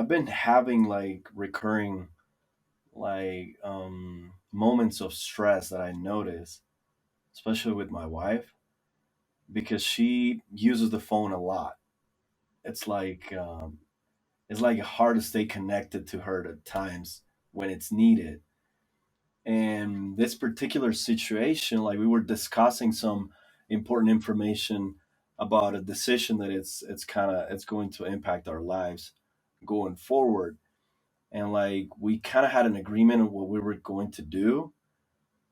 I've been having like recurring like moments of stress that I notice, especially with my wife, because she uses the phone a lot. It's like it's like hard to stay connected to her at times when it's needed. And this particular situation, like we were discussing some important information about a decision that it's kind of it's going to impact our lives going forward. And like we kind of had an agreement on what we were going to do,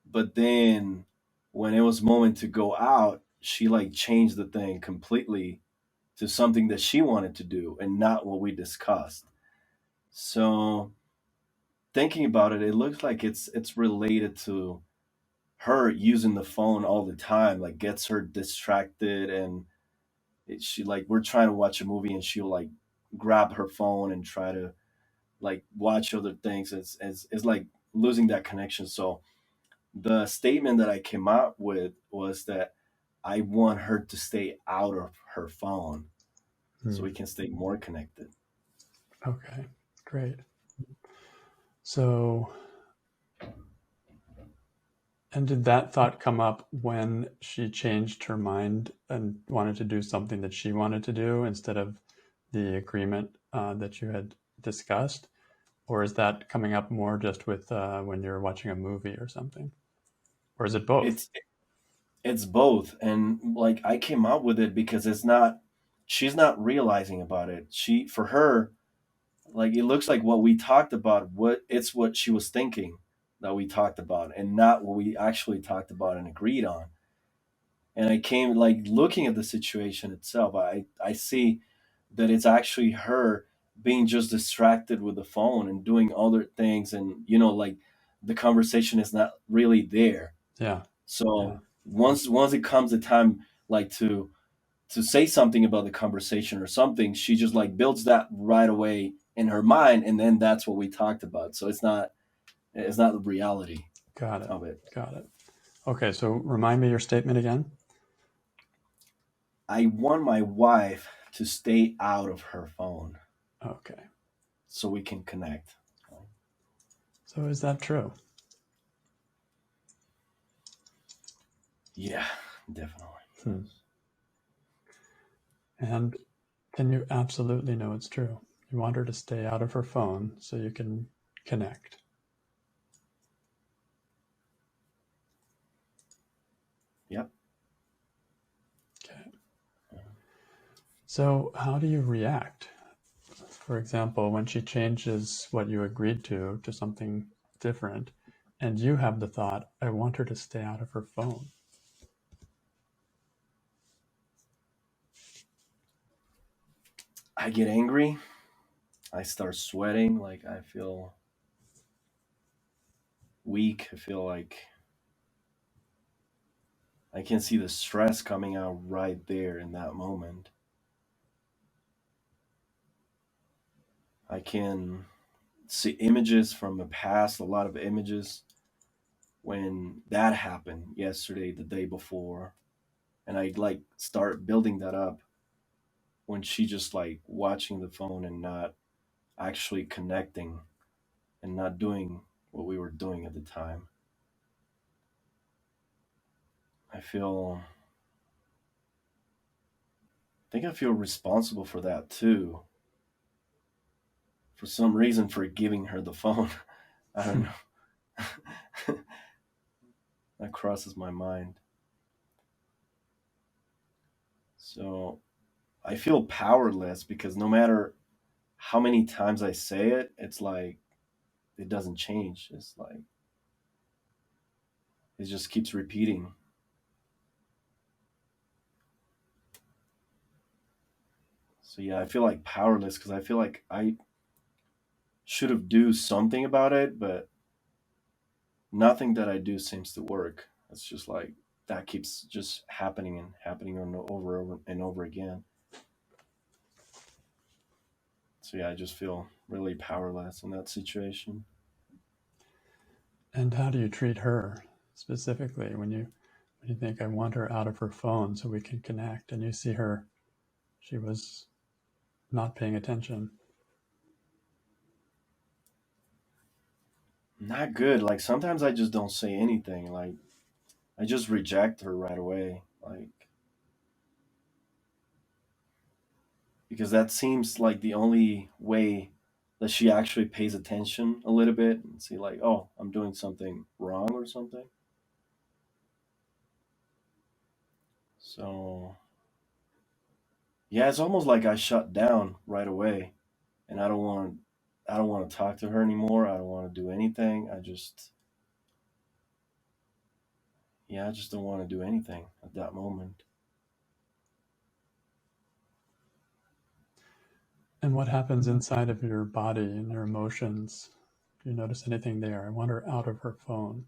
but then when it was moment to go out, she like changed the thing completely to something that she wanted to do and not what we discussed. So thinking about it, it looks like it's related to her using the phone all the time, like gets her distracted. And she like we're trying to watch a movie and she'll like grab her phone and try to like watch other things. It's like losing that connection. So the statement that I came up with was that I want her to stay out of her phone so we Hmm. can stay more connected. Okay, great. So, and did that thought come up when she changed her mind and wanted to do something that she wanted to do instead of the agreement that you had discussed? Or is that coming up more just with when you're watching a movie or something? Or is it both? It's it's both, and like I came up with it because it's not she's not realizing about it. She for her like it looks like what we talked about what it's what she was thinking that we talked about and not what we actually talked about and agreed on. And I came like looking at the situation itself, I see that it's actually her being just distracted with the phone and doing other things, and like the conversation is not really there. Yeah, So yeah. once it comes the time like to say something about the conversation or something, she just like builds that right away in her mind, and then that's what we talked about. So it's not the reality Got it. of it. Got it. Okay, so remind me your statement again. I want my wife to stay out of her phone Okay. so we can connect. So is that true? Yeah, definitely. Hmm. And then you absolutely know it's true. You want her to stay out of her phone so you can connect. Yep. Okay. So how do you react? For example, when she changes what you agreed to something different, and you have the thought, I want her to stay out of her phone. I get angry. I start sweating. Like I feel weak. I feel like I can see the stress coming out right there in that moment. I can see images from the past, a lot of images when that happened yesterday, the day before. And I like start building that up when she just like watching the phone and not actually connecting and not doing what we were doing at the time. I feel I think I feel responsible for that too. For some reason for giving her the phone. I don't know. That crosses my mind. So I feel powerless because no matter how many times I say it, it's like it doesn't change. It's like it just keeps repeating. So yeah, I feel like powerless because I feel like I should have do something about it, but nothing that I do seems to work. It's just like that keeps just happening and happening over and over again. So yeah, I just feel really powerless in that situation. And how do you treat her specifically when you think I want her out of her phone so we can connect, and you see her, she was not paying attention? Not good. Like sometimes I just don't say anything. Like I just reject her right away. Like because that seems like the only way that she actually pays attention a little bit and see like, oh, I'm doing something wrong or something. So yeah, it's almost like I shut down right away, and I don't want to talk to her anymore. I don't want to do anything. I just don't want to do anything at that moment. And what happens inside of your body and your emotions? Do you notice anything there? I want her out of her phone.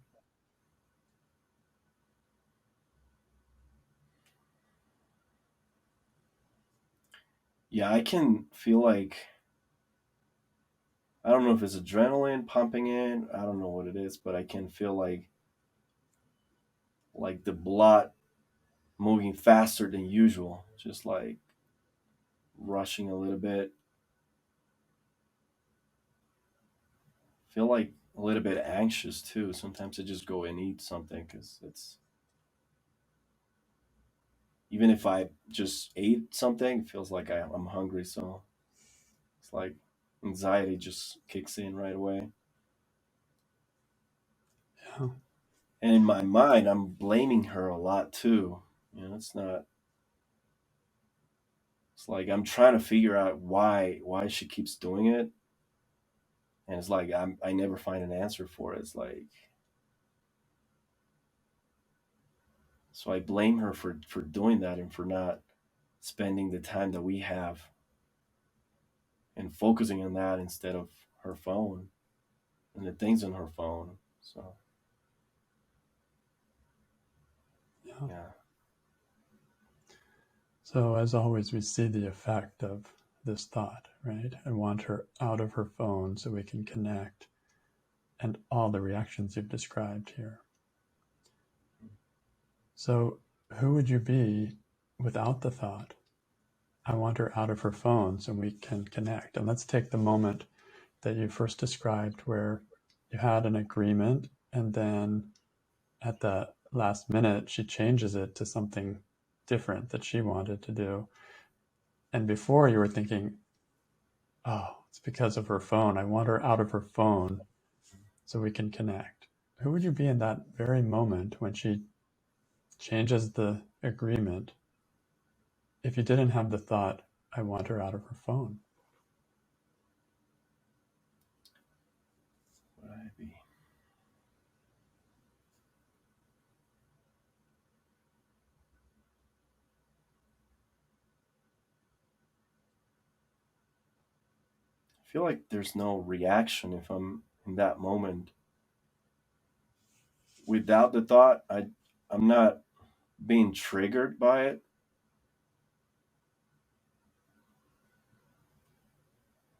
Yeah, I can feel like I don't know if it's adrenaline pumping in. I don't know what it is, but I can feel like the blood moving faster than usual, just like rushing a little bit. Feel like a little bit anxious too. Sometimes I just go and eat something because it's even if I just ate something, it feels like I'm hungry. So it's like anxiety just kicks in right away. Yeah. And in my mind, I'm blaming her a lot too. It's not. It's like I'm trying to figure out why she keeps doing it, and it's like I never find an answer for it. It's like so I blame her for doing that and for not spending the time that we have and focusing on that instead of her phone and the things on her phone. So Yeah. yeah, So, as always, we see the effect of this thought, right? I want her out of her phone so we can connect, and all the reactions you've described here. So, who would you be without the thought? I want her out of her phone so we can connect. And let's take the moment that you first described where you had an agreement and then at the last minute she changes it to something different that she wanted to do. And before you were thinking, oh, it's because of her phone. I want her out of her phone so we can connect. Who would you be in that very moment when she changes the agreement if you didn't have the thought, I want her out of her phone? would I be? I feel like there's no reaction if I'm in that moment without the thought. I'm not being triggered by it.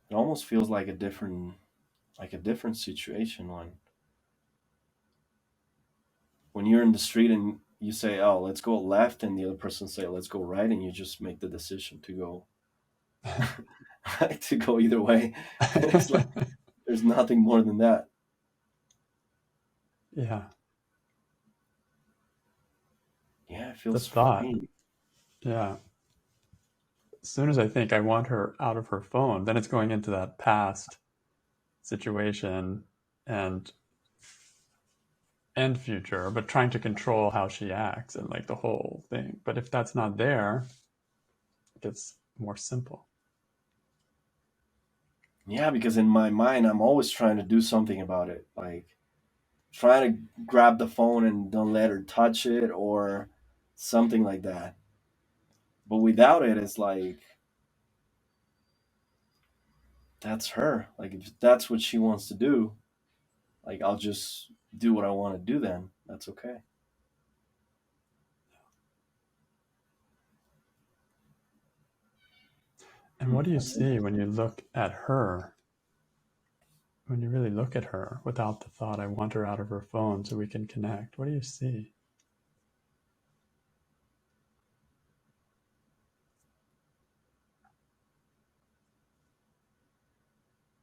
It almost feels like a different situation when you're in the street and you say, "Oh, let's go left," and the other person say, "Let's go right," and you just make the decision to go to go either way. It's like there's nothing more than that. Yeah, Yeah, it the feels thought. strange. Yeah. As soon as I think I want her out of her phone, then it's going into that past situation and and future, but trying to control how she acts and like the whole thing. But if that's not there, it gets more simple. Yeah, because in my mind, I'm always trying to do something about it, like trying to grab the phone and don't let her touch it or something like that. But without it, it's like that's her. Like if that's what she wants to do, like I'll just do what I want to do. Then that's okay. And what do you That's see interesting. when you look at her? When you really look at her without the thought, I want her out of her phone so we can connect, what do you see?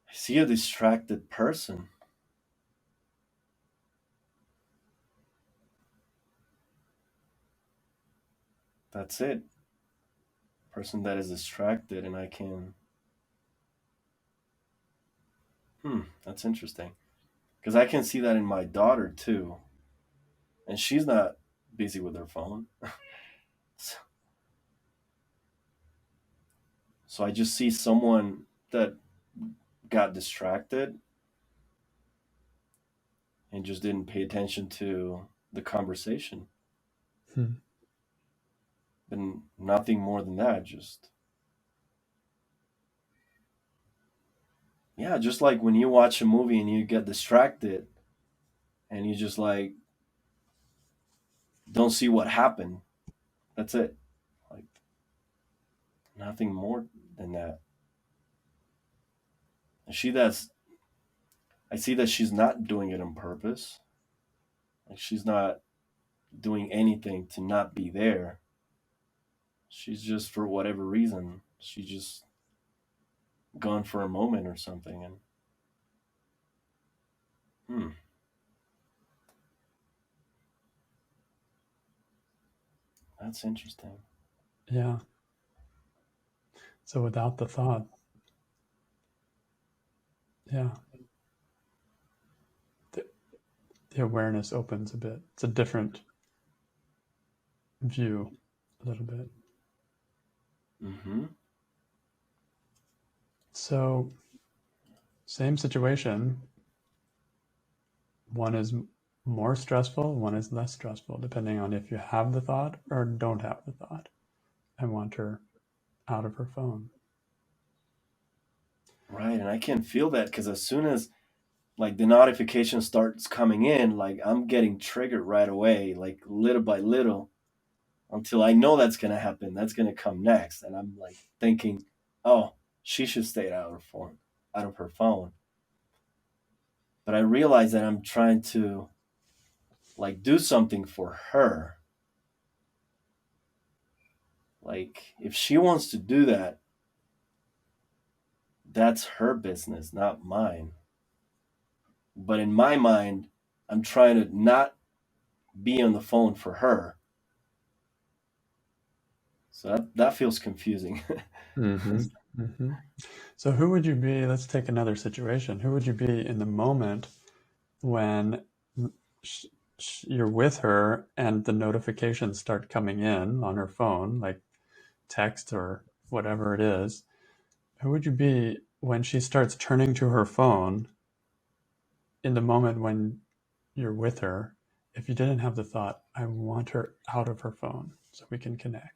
I see a distracted person. that's it. Person that is distracted, and I can. That's interesting because I can see that in my daughter too, and she's not busy with her phone. So I just see someone that got distracted and just didn't pay attention to the conversation. Hmm. And nothing more than that. Just, yeah, just like when you watch a movie and you get distracted and you just like don't see what happened. That's it. Like, nothing more than that. And I see that she's not doing it on purpose. Like, she's not doing anything to not be there. She's just, for whatever reason, she just gone for a moment or something. And hmm, that's interesting. Yeah. So without the thought, yeah, the, the awareness opens a bit. It's a different view, a little bit. Mm-hmm. So, same situation. One is more stressful, one is less stressful, depending on if you have the thought or don't have the thought. I want her out of her phone. Right, and I can feel that because as soon as like the notification starts coming in, like I'm getting triggered right away, like little by little, until I know that's gonna happen. That's gonna come next, and I'm like thinking, oh, she should stay out of her phone. But I realize that I'm trying to like do something for her. Like if she wants to do that, that's her business, not mine. But in my mind, I'm trying to not be on the phone for her. So that feels confusing. Mm-hmm. Mm-hmm. So, who would you be? Let's take another situation. Who would you be in the moment when sh- you're with her and the notifications start coming in on her phone, like text or whatever it is? Who would you be when she starts turning to her phone in the moment when you're with her? If you didn't have the thought, I want her out of her phone so we can connect.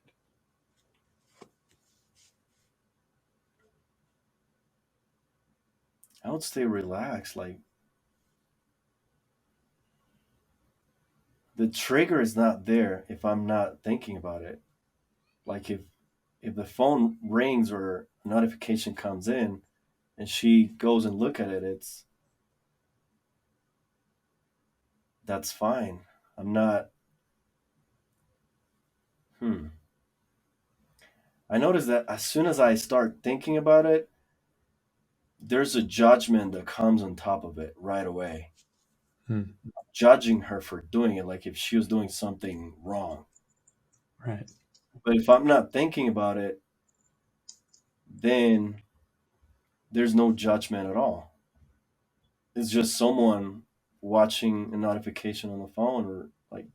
I would stay relaxed. Like the trigger is not there if I'm not thinking about it. Like if the phone rings or a notification comes in and she goes and look at it, it's that's fine. I'm not. Hmm. I notice that as soon as I start thinking about it, there's a judgment that comes on top of it right away. Hmm. Judging her for doing it, like if she was doing something wrong. Right. But if I'm not thinking about it, then there's no judgment at all. It's just someone watching a notification on the phone or like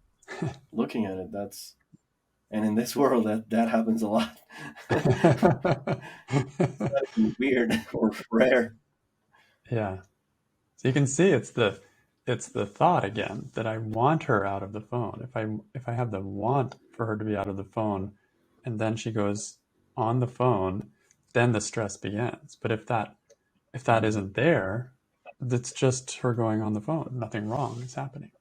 looking at it. That's and in this world that happens a lot. Weird or rare. Yeah. So you can see it's the thought again that I want her out of the phone. If I have the want for her to be out of the phone and then she goes on the phone, then the stress begins. But if that Mhm. isn't there, it's just her going on the phone. Nothing wrong is happening.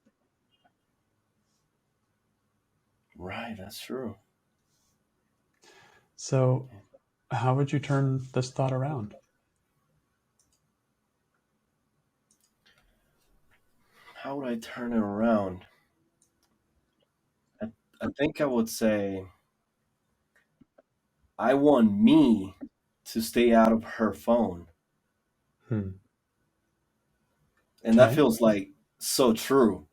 Right, that's true. So how would you turn this thought around? How would I turn it around? I, I think I would say I want me to stay out of her phone. Hmm. And that Okay. feels like so true.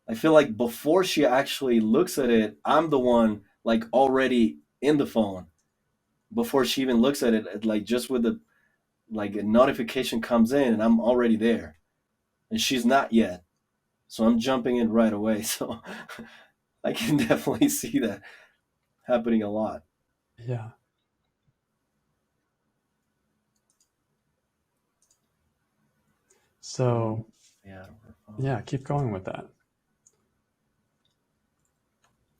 I feel like before she actually looks at it, I'm the one like already in the phone before she even looks at it. Like just with the like a notification comes in, and I'm already there, and she's not yet. So I'm jumping in right away. So I can definitely see that happening a lot. Yeah. Mm, So yeah, over phone. yeah, keep going with that.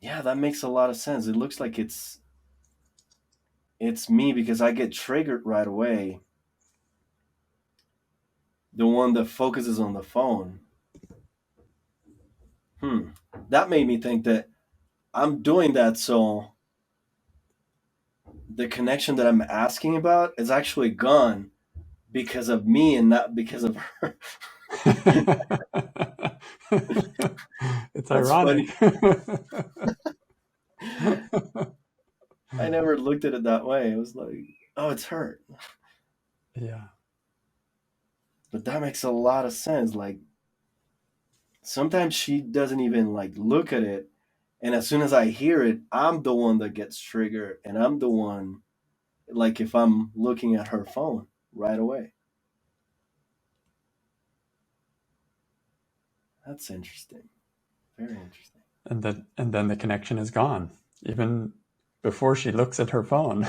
Yeah, that makes a lot of sense. It looks like it's me because I get triggered right away. The one that focuses on the phone. Hmm. That made me think that I'm doing that so the connection that I'm asking about is actually gone because of me and not because of her. It's That's ironic. funny. I never looked at it that way. It was like, oh, it's her. Yeah. But that makes a lot of sense. Like sometimes she doesn't even like look at it, and as soon as I hear it, I'm the one that gets triggered, and I'm the one like if I'm looking at her phone right away. That's interesting. Very interesting. And then the connection is gone, even before she looks at her phone.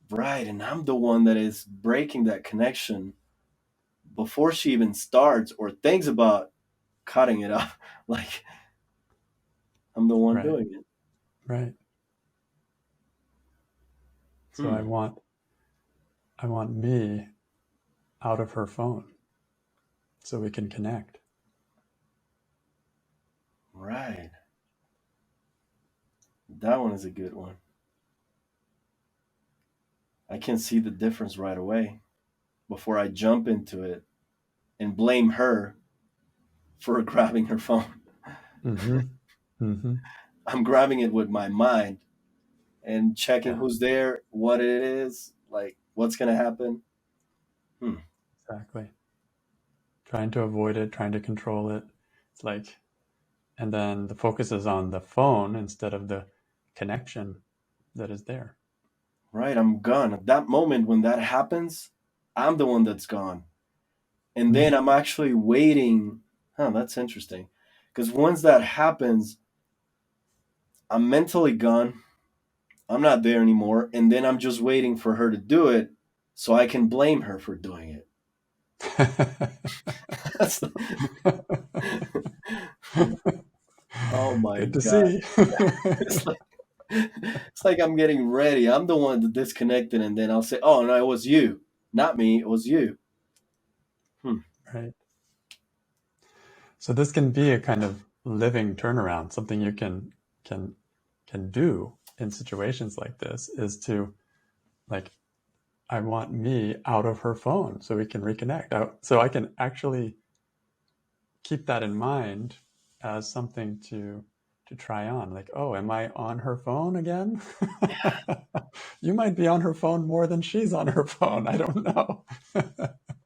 Right, and I'm the one that is breaking that connection before she even starts or thinks about cutting it off. Like I'm the one Right. doing it. Right. So I Hmm. want I want me out of her phone so we can connect. Right. That one is a good one. I can see the difference right away before I jump into it and blame her for grabbing her phone. Mm-hmm. Mm-hmm. I'm grabbing it with my mind and checking Yeah, who's there, what it is, like what's going to happen. Hmm. exactly. Trying to avoid it, trying to control it. It's like, and then the focus is on the phone instead of the connection that is there. Right, I'm gone. At that moment when that happens, I'm the one that's gone. And then Mm. I'm actually waiting. Huh, that's interesting. Because once that happens, I'm mentally gone. I'm not there anymore. And then I'm just waiting for her to do it so I can blame her for doing it. That's, oh my Good to God. see. It's like, it's like I'm getting ready. I'm the one that disconnected, and then I'll say, "Oh no, it was you, not me. It was you." Hmm. Right. So this can be a kind of living turnaround. Something you can can do in situations like this is to, like, I want me out of her phone so we can reconnect. So I can actually keep that in mind as something to try on. Like, oh, am I on her phone again? You might be on her phone more than she's on her phone. I don't know.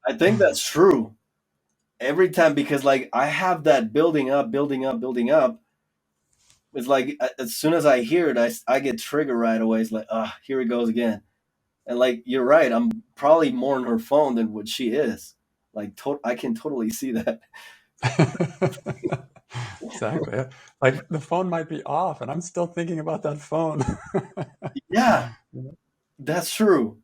I think that's true every time because like I have that building up, building up, building up. It's like as soon as I hear it, I get triggered right away. It's like, ah, here it goes again. And like you're right, I'm probably more on her phone than what she is. Like I can totally see that. Exactly. Like the phone might be off and I'm still thinking about that phone. Yeah, that's true.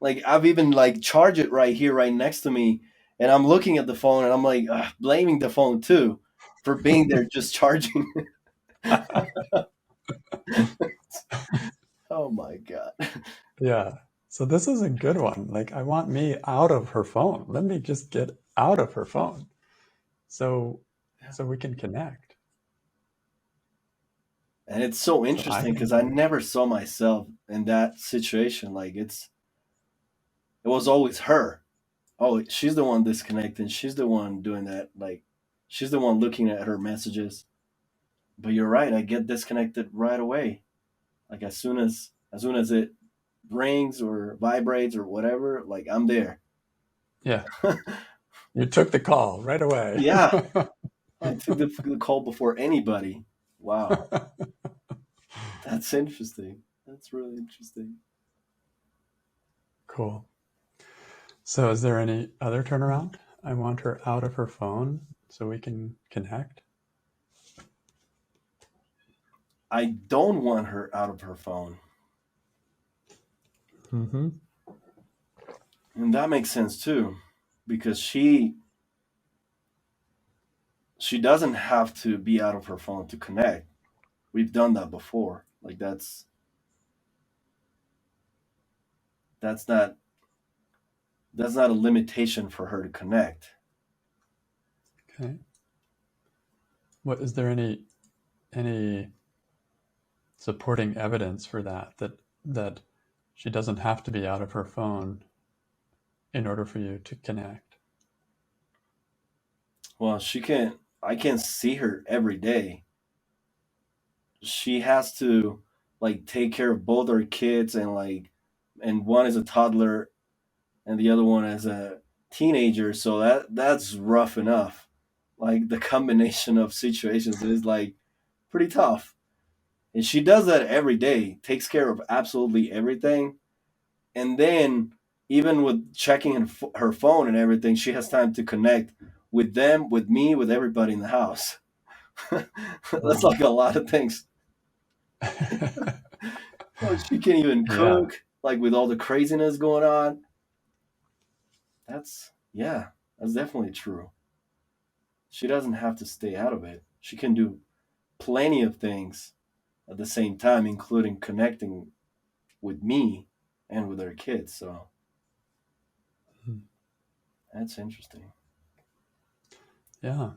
Like I've even like charged it right here, right next to me, and I'm looking at the phone and I'm like blaming the phone too for being there just charging. Oh my god. Yeah. So this is a good one. Like, I want me out of her phone. Let me just get out of her phone so Yeah. so we can connect. And it's so So I interesting can because I connect. never saw myself in that situation. Like it was always her. Oh, she's the one disconnecting. She's the one doing that. Like she's the one looking at her messages. But you're right. I get disconnected right away. Like as soon as it rings or vibrates or whatever, like I'm there. Yeah. You took the call right away. Yeah. I took the call before anybody. Wow, that's interesting. That's really interesting. Cool. So, is there any other turnaround? I want her out of her phone so we can connect. I don't want her out of her phone. Mm-hmm. And that makes sense too, because she doesn't have to be out of her phone to connect. We've done that before. Like that's not that's not a limitation for her to connect. Okay. What is there any supporting evidence for that she doesn't have to be out of her phone in order for you to connect? Well, she can't I can't see her every day. She has to like take care of both our kids and one is a toddler and the other one is a teenager, so that's rough enough. Like the combination of situations is like pretty tough. And she does that every day, takes care of absolutely everything. And then, even with checking her phone and everything, she has time to connect with them, with me, with everybody in the house. That's Wow. like a lot of things. Oh, she can't even Yeah. cook, like with all the craziness going on. Yeah, that's definitely true. She doesn't have to stay out of it. She can do plenty of things at the same time, including connecting with me and with her kids. So that's interesting. Yeah.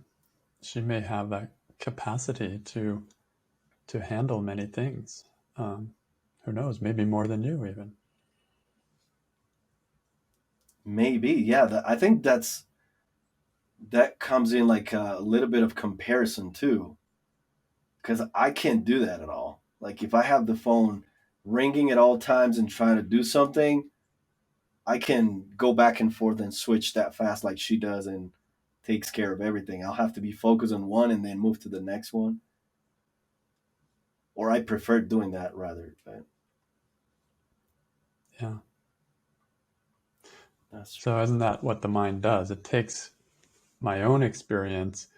She may have that capacity to handle many things. Um, who knows? Maybe more than you even. Maybe, yeah. I think that comes in like a little bit of comparison too, because I can't do that at all. Like if I have the phone ringing at all times and trying to do something, I can go back and forth and switch that fast like she does and takes care of everything. I'll have to be focused on one and then move to the next one. Or I prefer doing that rather, but Yeah. that's true. So isn't that what the mind does? It takes my own experience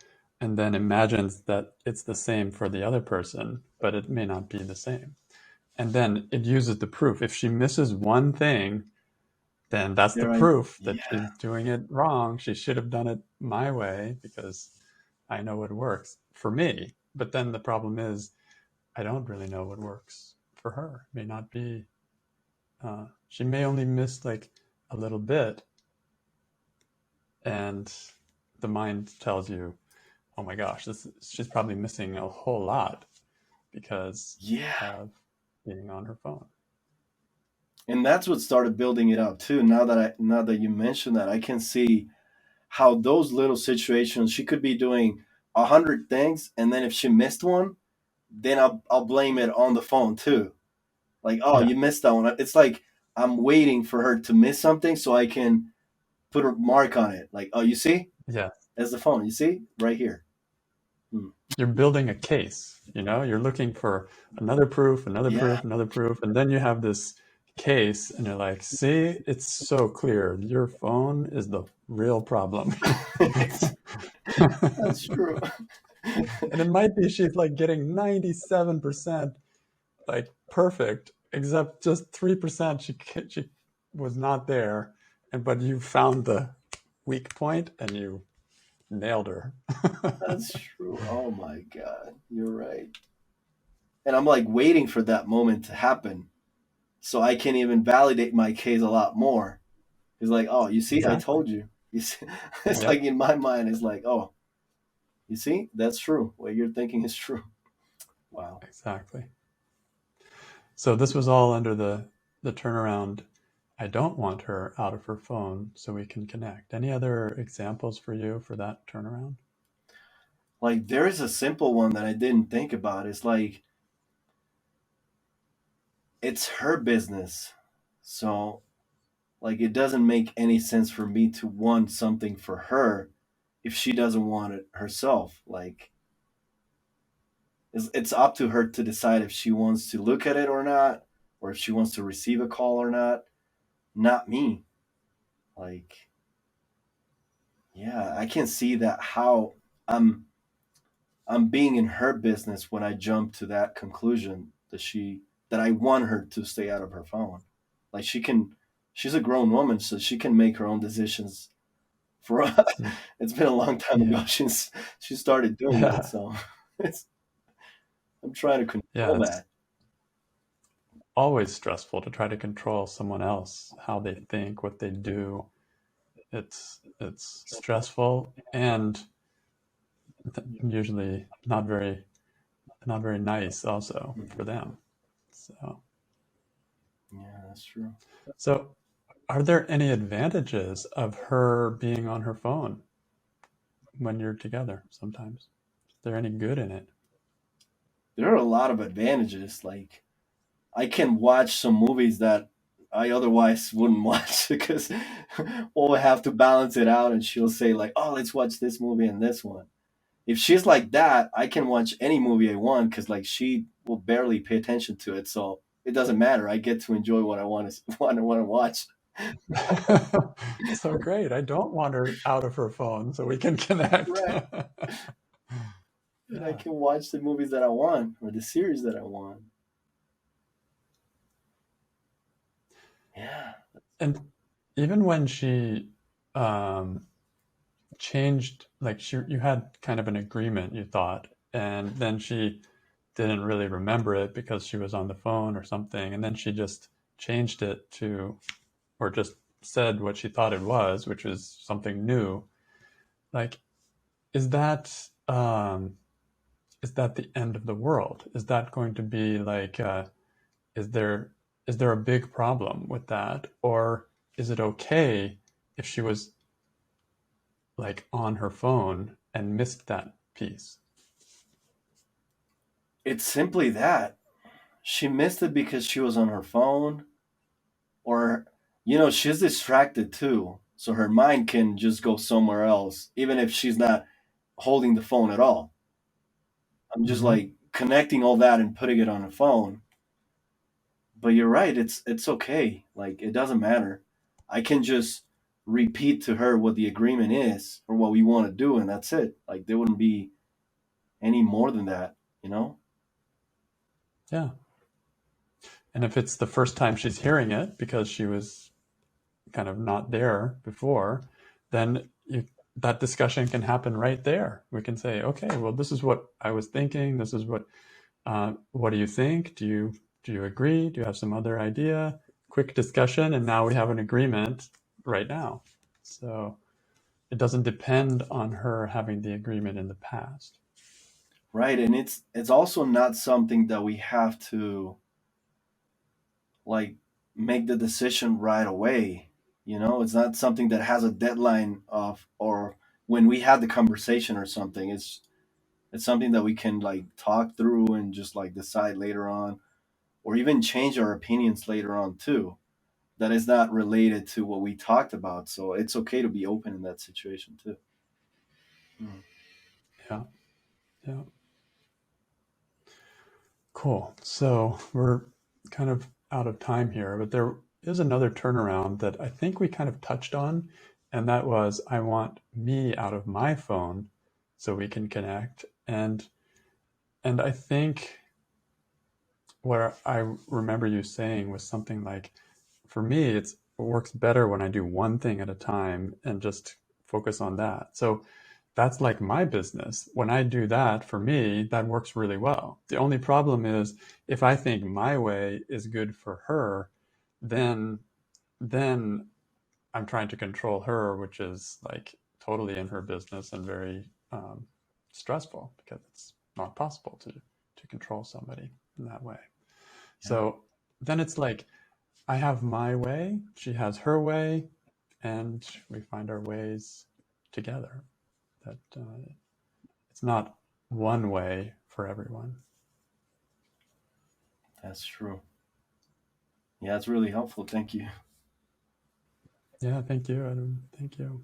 and then imagines that it's the same for the other person, but it may not be the same. And then it uses the proof. If she misses one thing, then that's the There I proof that Yeah, she's doing it wrong. She should have done it my way because I know what works for me. But then the problem is, I don't really know what works for her. It may not be, she may only miss like a little bit, and the mind tells you, oh my gosh, she's probably missing a whole lot because yeah. of being on her phone. And that's what started building it up too. Now that you mention that, I can see how those little situations she could be doing 100 things, and then if she missed one, then I'll blame it on the phone too. Like, oh, Yeah, you missed that one. It's like I'm waiting for her to miss something so I can put a mark on it. Like, oh, you see, yeah. there's the phone. You see, right here. Hmm. You're building a case. You're looking for another proof, another Yeah, proof, another proof, and then you have this case, and you're like, see, it's so clear. Your phone is the real problem. that's true. And it might be she's like getting 97% like perfect, except just 3% she was not there, and but you found the weak point and you nailed her. That's true. Oh my god, you're right. And I'm like waiting for that moment to happen so I can even validate my case a lot more. It's like, oh, you see, I Exactly. told you. You see, it's like Yep. in my mind, it's like, oh, you see, that's true. What you're thinking is true. Wow. Exactly. So this was all under the turnaround. I don't want her out of her phone so we can connect. Any other examples for you for that turnaround? Like there is a simple one that I didn't think about. It's like it's her business. So like it doesn't make any sense for me to want something for her if she doesn't want it herself. Like it's up to her to decide if she wants to look at it or not, or if she wants to receive a call or not me. Like, yeah, I can see that how I'm I'm being in her business when I jump to that conclusion that I want her to stay out of her phone. Like she's a grown woman, so she can make her own decisions. For Mm. it's been a long time ago Yeah. since she started doing it, Yeah. so it's I'm trying to Yeah. control It's that. always stressful to try to control someone else, how they think, what they do. It's stressful and usually not very nice also for Mhm. them. So Yeah, that's true. so are there any advantages of her being on her phone when you're together sometimes? Is there any good in it? There are a lot of advantages. Like I can watch some movies that I otherwise wouldn't watch because we'll have to balance it out, and she'll say like, "Oh, let's watch this movie and this one." If she's like that, I can watch any movie I want because like she will barely pay attention to it, so it doesn't matter. I get to enjoy what I want to want to watch. So great. I don't want her out of her phone so we can connect. Right. And I Yeah. can watch the movies that I want or the series that I want. Yeah. And even when she um, changed, like you had kind of an agreement, you thought, and then she didn't really remember it because she was on the phone or something, and then she just changed it to, or just said what she thought it was, which was something new. Like, is that is that the end of the world? Is that going to be like, is there is there a big problem with that, or is it okay if she was like on her phone and missed that piece? It's simply that. She missed it because she was on her phone, or, she's distracted too. So her mind can just go somewhere else, even if she's not holding the phone at all. I'm just Mm-hmm. like connecting all that and putting it on the phone. But you're right, it's okay. Like it doesn't matter. I can just repeat to her what the agreement is or what we want to do, and that's it. Like there wouldn't be any more than that, you know? Yeah. And if it's the first time she's hearing it because she was kind of not there before, then that discussion can happen right there. We can say, okay, well, this is what I was thinking. This is what do you think? Do you agree? Do you have some other idea? Quick discussion, and now we have an agreement right now. So it doesn't depend on her having the agreement in the past. Right, and it's also not something that we have to like make the decision right away. It's not something that has a deadline of or when we had the conversation or something. It's something that we can like talk through and just like decide later on or even change our opinions later on too. That is not related to what we talked about. So it's okay to be open in that situation too. Mm. Yeah, yeah, cool. So we're kind of out of time here, but there is another turnaround that I think we kind of touched on, and that was I want me out of my phone so we can connect. And I think what I remember you saying was something like, for me, it works better when I do one thing at a time and just focus on that. So that's like my business. When I do that, for me, that works really well. The only problem is if I think my way is good for her, then then I'm trying to control her, which is like totally in her business and very stressful because it's not possible to control somebody in that way. Yeah, So then it's like I have my way, she has her way, and we find our ways together. That it's not one way for everyone. that's true. Yeah, it's really helpful. Thank you. Yeah, thank you, Adam. Thank you.